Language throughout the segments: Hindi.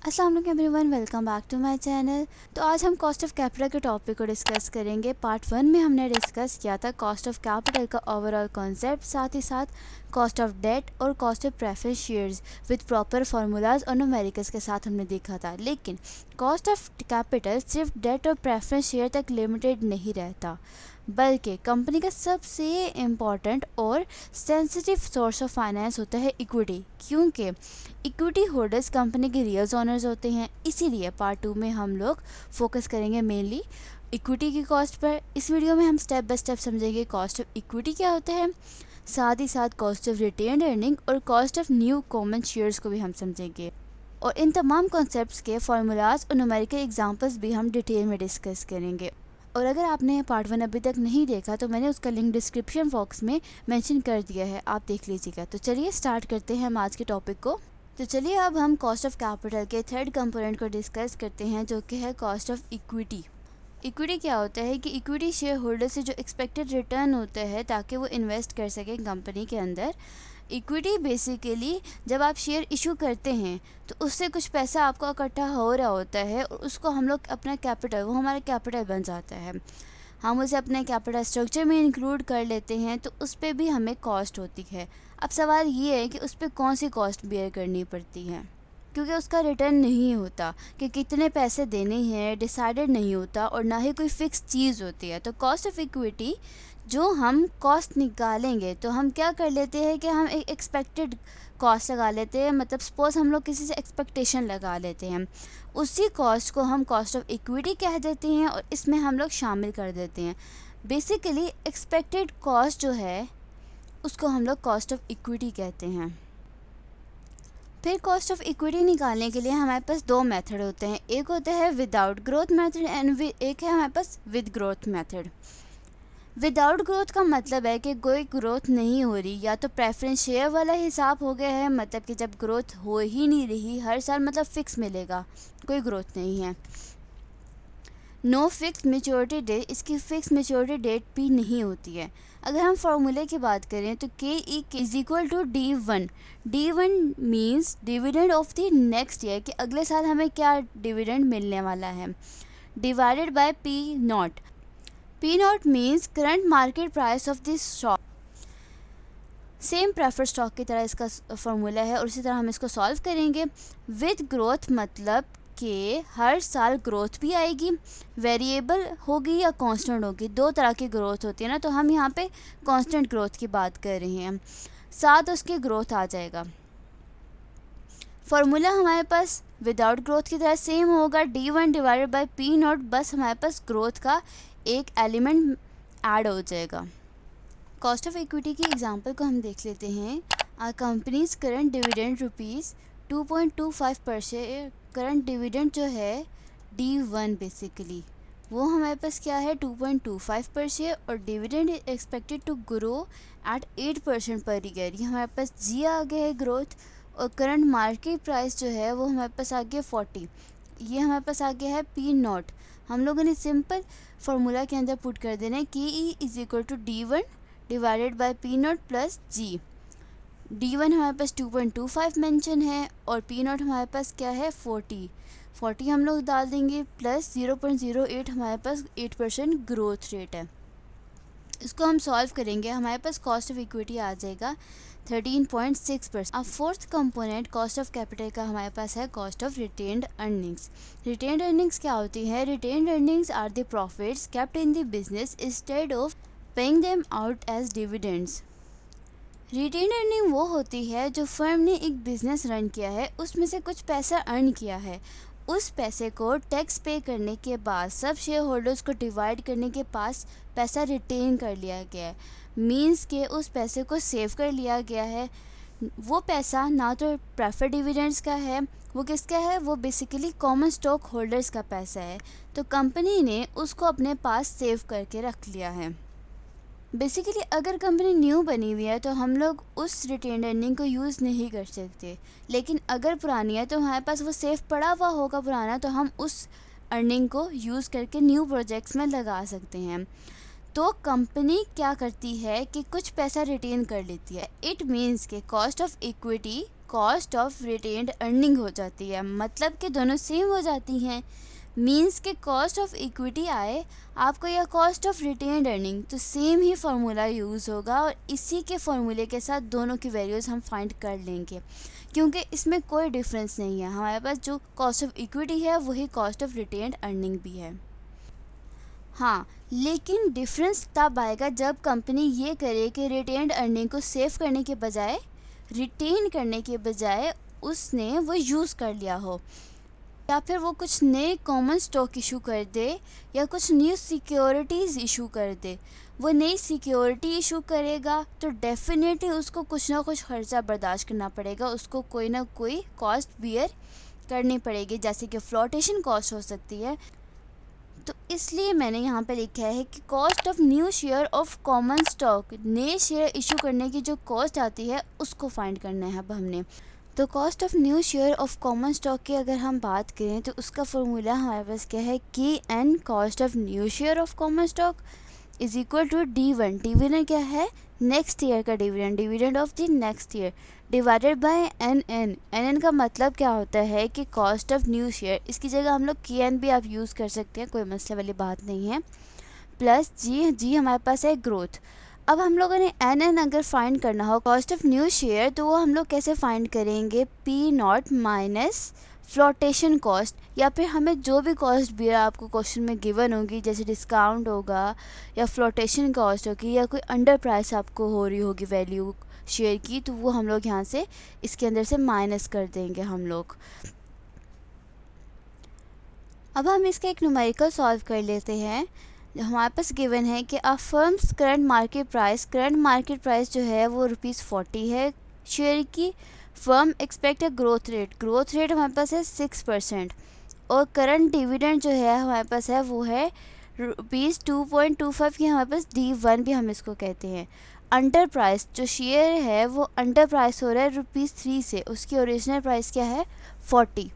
अस्सलाम वालेकुम everyone, welcome back to my channel. तो आज हम कॉस्ट ऑफ कैपिटल के टॉपिक को डिस्कस करेंगे। पार्ट 1 में हमने डिस्कस किया था कॉस्ट ऑफ कैपिटल का ओवरऑल कॉन्सेप्ट, साथ ही साथ कॉस्ट ऑफ डेट और cost of preference shares with proper formulas और न्यूमेरिकल्स के साथ हमने देखा था। लेकिन कॉस्ट ऑफ कैपिटल सिर्फ डेट और प्रेफरेंस शेयर तक लिमिटेड नहीं रहता, बल्कि कंपनी का सबसे इम्पॉर्टेंट और सेंसिटिव सोर्स ऑफ फाइनेंस होता है इक्विटी, क्योंकि इक्विटी होल्डर्स कंपनी के रियल ओनर्स होते हैं। इसीलिए पार्ट 2 में हम लोग फोकस करेंगे मेनली इक्विटी की कॉस्ट पर। इस वीडियो में हम स्टेप बाय स्टेप समझेंगे कॉस्ट ऑफ इक्विटी क्या होता है, साथ ही साथ कॉस्ट ऑफ रिटेन्ड अर्निंग और cost of new common shares को भी हम समझेंगे। और इन तमाम कॉन्सेप्ट्स के फार्मूलाज और न्यूमेरिकल एग्जांपल्स भी हम डिटेल में डिस्कस करेंगे। और अगर आपने पार्ट 1 अभी तक नहीं देखा तो मैंने उसका लिंक डिस्क्रिप्शन बॉक्स में मेंशन कर दिया है, आप देख लीजिएगा। तो चलिए स्टार्ट करते हैं हम आज के टॉपिक को। तो चलिए अब हम कॉस्ट ऑफ कैपिटल के थर्ड कंपोनेंट को डिस्कस करते हैं, जो कि है कॉस्ट ऑफ इक्विटी। इक्विटी क्या होता है कि इक्विटी शेयर होल्डर से जो एक्सपेक्टेड रिटर्न होता है ताकि वो इन्वेस्ट कर सकें कंपनी के अंदर। इक्विटी बेसिकली जब आप शेयर इशू करते हैं तो उससे कुछ पैसा आपको इकट्ठा हो रहा होता है और उसको हम लोग अपना कैपिटल, वो हमारा कैपिटल बन जाता है। हम उसे अपने कैपिटल स्ट्रक्चर में इंक्लूड कर लेते हैं तो उस पर भी हमें कॉस्ट होती है। अब सवाल ये है कि उस पर कौन सी कॉस्ट बेयर करनी पड़ती है, क्योंकि उसका रिटर्न नहीं होता कि कितने पैसे देने हैं, डिसाइडेड नहीं होता और ना ही कोई फिक्स चीज़ होती है। तो कॉस्ट ऑफ इक्विटी जो हम कॉस्ट निकालेंगे तो हम क्या कर लेते हैं कि हम एक एक्सपेक्टेड कॉस्ट लगा लेते हैं। मतलब सपोज हम लोग किसी से एक्सपेक्टेशन लगा लेते हैं, उसी कॉस्ट को हम कॉस्ट ऑफ इक्विटी कह देते हैं और इसमें हम लोग शामिल कर देते हैं। बेसिकली एक्सपेक्टेड कॉस्ट जो है उसको हम लोग कॉस्ट ऑफ इक्विटी कहते हैं। फिर कॉस्ट ऑफ इक्विटी निकालने के लिए हमारे पास दो मेथड होते हैं, एक होता है विदाउट ग्रोथ मेथड एंड एक है हमारे पास with growth method. Without growth का मतलब है कि कोई ग्रोथ नहीं हो रही, या तो प्रेफरेंस शेयर वाला हिसाब हो गया है, मतलब कि जब ग्रोथ हो ही नहीं रही हर साल, मतलब फिक्स मिलेगा, कोई ग्रोथ नहीं है। नो फिक्स मेच्योरिटी डेट, इसकी फिक्स मेच्योरिटी डेट भी नहीं होती है। अगर हम फार्मूले की बात करें तो K e is equal to D1। D1 means dividend of the next year, कि अगले साल हमें क्या डिविडेंड मिलने वाला है, divided by P0। P0 means current market price of this stock. Same preferred stock की तरह इसका फार्मूला है और इसी तरह हम इसको सॉल्व करेंगे। विद ग्रोथ मतलब कि हर साल ग्रोथ भी आएगी, वेरिएबल होगी या कांस्टेंट होगी, दो तरह की ग्रोथ होती है ना, तो हम यहाँ पे कांस्टेंट ग्रोथ की बात कर रहे हैं, साथ उसके ग्रोथ आ जाएगा। फार्मूला हमारे पास विदाउट ग्रोथ की तरह सेम होगा, D1 डिवाइडेड बाय P0, बस हमारे पास ग्रोथ का एक एलिमेंट ऐड हो जाएगा। कॉस्ट ऑफ इक्विटी की एग्जांपल को हम देख लेते हैं। Are companies current dividend ₹2.25 per share. Current dividend जो है D1 बेसिकली वो हमारे पास क्या है 2.25 पर शेयर, और dividend expected to grow at 8% per year. ये हमारे पास जी आ गया है ग्रोथ, और करंट मार्केट प्राइस जो है वो हमारे पास आ गया 40, ये हमारे पास आ गया है P0। हम लोगों ने सिंपल फार्मूला के अंदर पुट कर देना है K e is equal to D1 divided by P0 plus G. D1 हमारे पास 2.25 मेंशन है और P0 हमारे पास क्या है 40 हम लोग डाल देंगे, प्लस 0.08 हमारे पास 8% ग्रोथ रेट है। इसको हम सॉल्व करेंगे, हमारे पास कॉस्ट ऑफ इक्विटी आ जाएगा 13.6%। अब fourth component cost of capital का हमारे पास है cost of retained earnings. Retained earnings क्या होती है? Retained earnings are the profits kept in the business instead of paying them out as dividends. Retained earning वो होती है जो फर्म ने एक बिजनेस रन किया है, उसमें से कुछ पैसा अर्न किया है, उस पैसे को टैक्स पे करने के बाद सब शेयर होल्डर्स को डिवाइड करने के पास पैसा रिटेन कर लिया गया है। मींस के उस पैसे को सेव कर लिया गया है। वो पैसा ना तो प्रेफर्ड डिविडेंड्स का है, वो किसका है, वो बेसिकली कॉमन स्टॉक होल्डर्स का पैसा है। तो कंपनी ने उसको अपने पास सेव करके रख लिया है। बेसिकली अगर कंपनी न्यू बनी हुई है तो हम लोग उस रिटेन्ड अर्निंग को यूज़ नहीं कर सकते, लेकिन अगर पुरानी है तो हमारे पास वो सेफ पड़ा हुआ होगा पुराना, तो हम उस अर्निंग को यूज़ करके न्यू प्रोजेक्ट्स में लगा सकते हैं। तो कंपनी क्या करती है कि कुछ पैसा रिटेन कर लेती है। इट मीन्स के cost of equity cost of retained earning हो जाती है, मतलब कि दोनों सेम हो जाती हैं। मीन्स के कॉस्ट ऑफ इक्विटी आए आपको या कॉस्ट ऑफ रिटेन्ड अर्निंग, तो सेम ही फार्मूला यूज़ होगा और इसी के फार्मूले के साथ दोनों की वैल्यूज़ हम फाइंड कर लेंगे, क्योंकि इसमें कोई डिफरेंस नहीं है। हमारे पास जो कॉस्ट ऑफ इक्विटी है वही कॉस्ट ऑफ रिटेन्ड अर्निंग भी है। हाँ, लेकिन डिफरेंस तब आएगा जब कंपनी ये करे कि रिटेन्ड अर्निंग को सेव करने के बजाय, रिटेन करने के बजाय उसने वो यूज़ कर लिया हो, या फिर वो कुछ नए कॉमन स्टॉक इशू कर दे या कुछ न्यू सिक्योरिटीज़ इशू कर दे। वो नई सिक्योरिटी इशू करेगा तो डेफिनेटली उसको कुछ ना कुछ खर्चा बर्दाश्त करना पड़ेगा, उसको कोई ना कोई कॉस्ट बियर करनी पड़ेगी, जैसे कि फ्लोटेशन कॉस्ट हो सकती है। तो इसलिए मैंने यहाँ पे लिखा है कि cost of new share of common stock, नए शेयर इशू करने की जो कॉस्ट आती है उसको फाइंड करना है अब हमने। तो cost of new share of common stock की अगर हम बात करें तो उसका फॉर्मूला हमारे पास क्या है, K n cost of new share of common stock is equal to D1। Dividend क्या है, नेक्स्ट ईयर का dividend, dividend of the next year, divided by N का मतलब क्या होता है कि कॉस्ट ऑफ न्यू शेयर, इसकी जगह हम लोग के एन भी आप यूज़ कर सकते हैं, कोई मसले वाली बात नहीं है, प्लस जी हमारे पास है ग्रोथ। अब हम लोगों ने एन अगर फाइंड करना हो कॉस्ट ऑफ न्यू शेयर, तो वो हम लोग कैसे फाइंड करेंगे, P0 माइनस फ्लोटेशन कॉस्ट, या फिर हमें जो भी कॉस्ट भी आपको क्वेश्चन में गिवन होगी, जैसे डिस्काउंट होगा या फ्लोटेशन कॉस्ट होगी या कोई अंडर प्राइस आपको हो रही होगी वैल्यू शेयर की, तो वो हम लोग यहाँ से इसके अंदर से माइनस कर देंगे हम लोग। अब हम इसका एक न्यूमेरिकल सॉल्व कर लेते हैं। हमारे पास गिवन है कि अ फर्म्स करंट मार्केट प्राइस जो है वो ₹40 है शेयर की। Firm expect a growth rate हमारे पास है 6%, और करंट डिविडेंड जो है हमारे पास है वो है ₹2.25 की, हमारे पास D1 भी हम इसको कहते हैं। अंडर प्राइस जो शेयर है वो अंडर प्राइस हो रहा है ₹3 से, उसकी ओरिजिनल प्राइस क्या है 40,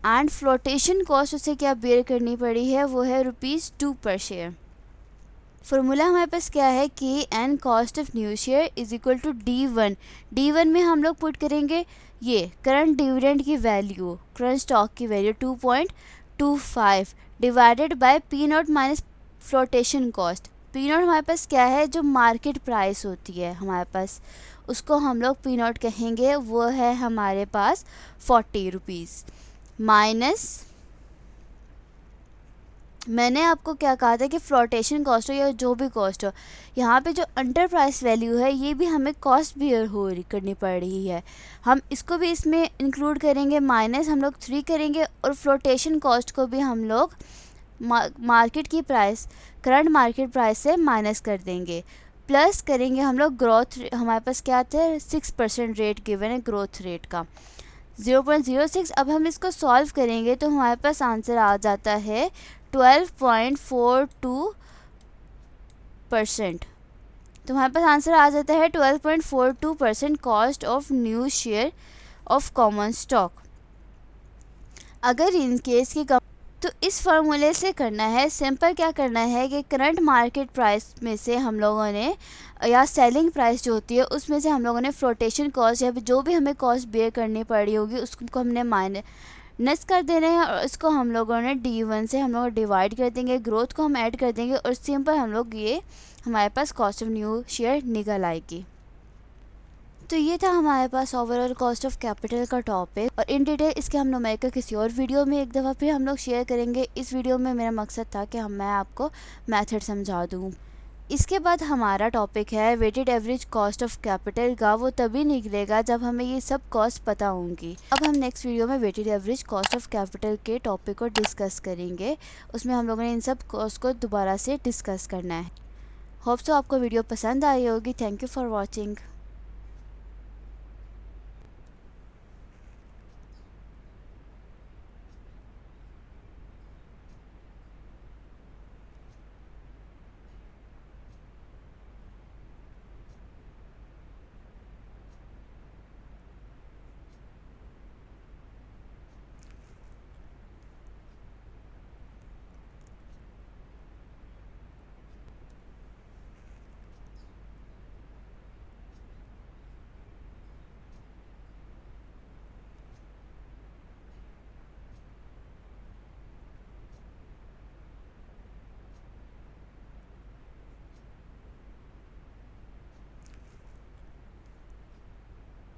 एंड फ्लोटेशन कॉस्ट उसे क्या बेयर करनी पड़ी है, वो है ₹2 पर शेयर। फॉर्मूला हमारे पास क्या है, K n cost of new share is equal to D1 में हम लोग पुट करेंगे ये करंट डिविडेंड की वैल्यू, करंट स्टॉक की value 2.25 divided by P0 minus flotation cost. P0 हमारे पास क्या है, जो मार्केट प्राइस होती है हमारे पास, उसको हम लोग P0 कहेंगे, वो है हमारे पास ₹40 माइनस, मैंने आपको क्या कहा था कि फ्लोटेशन कॉस्ट हो या जो भी कॉस्ट हो, यहाँ पे जो अंडर प्राइस वैल्यू है ये भी हमें कॉस्ट बियर करनी पड़ रही है, हम इसको भी इसमें इंक्लूड करेंगे, माइनस हम लोग 3 करेंगे, और फ्लोटेशन कॉस्ट को भी हम लोग मार्केट की प्राइस, करंट मार्केट प्राइस से माइनस कर देंगे, प्लस करेंगे हम लोग ग्रोथ, हमारे पास क्या आता है 6% रेट गिवन है ग्रोथ रेट का 0.06। अब हम इसको सॉल्व करेंगे तो हमारे पास आंसर आ जाता है 12.42%। तो हमारे पास आंसर आ जाता है 12.42% cost of new share of common stock. अगर इन केस की तो इस फार्मूले से करना है सिंपल, क्या करना है कि करंट मार्केट प्राइस में से हम लोगों ने, या सेलिंग प्राइस जो होती है उसमें से हम लोगों ने फ्लोटेशन कॉस्ट या जो भी हमें कॉस्ट बेयर करनी पड़ी होगी उसको हमने माइनस कर देना है, और इसको हम लोगों ने D1 से हम लोग डिवाइड कर देंगे, ग्रोथ को हम ऐड कर देंगे, और सिंपल हम लोग ये हमारे पास कॉस्ट ऑफ न्यू शेयर निकल आएगी। तो ये था हमारे पास ओवरऑल कॉस्ट ऑफ कैपिटल का टॉपिक, और इन डिटेल इसके हम न्यूमेरिकल किसी और वीडियो में एक दफ़ा फिर हम लोग शेयर करेंगे। इस वीडियो में मेरा मकसद था कि मैं आपको मेथड समझा दूँ। इसके बाद हमारा टॉपिक है weighted average cost of capital का, वो तभी निकलेगा जब हमें ये सब कॉस्ट पता होंगी। अब हम नेक्स्ट वीडियो में weighted average cost of capital के टॉपिक को डिस्कस करेंगे, उसमें हम लोगों ने इन सब कॉस्ट को दोबारा से डिस्कस करना है। होप सो आपको वीडियो पसंद आई होगी। Thank you for watching.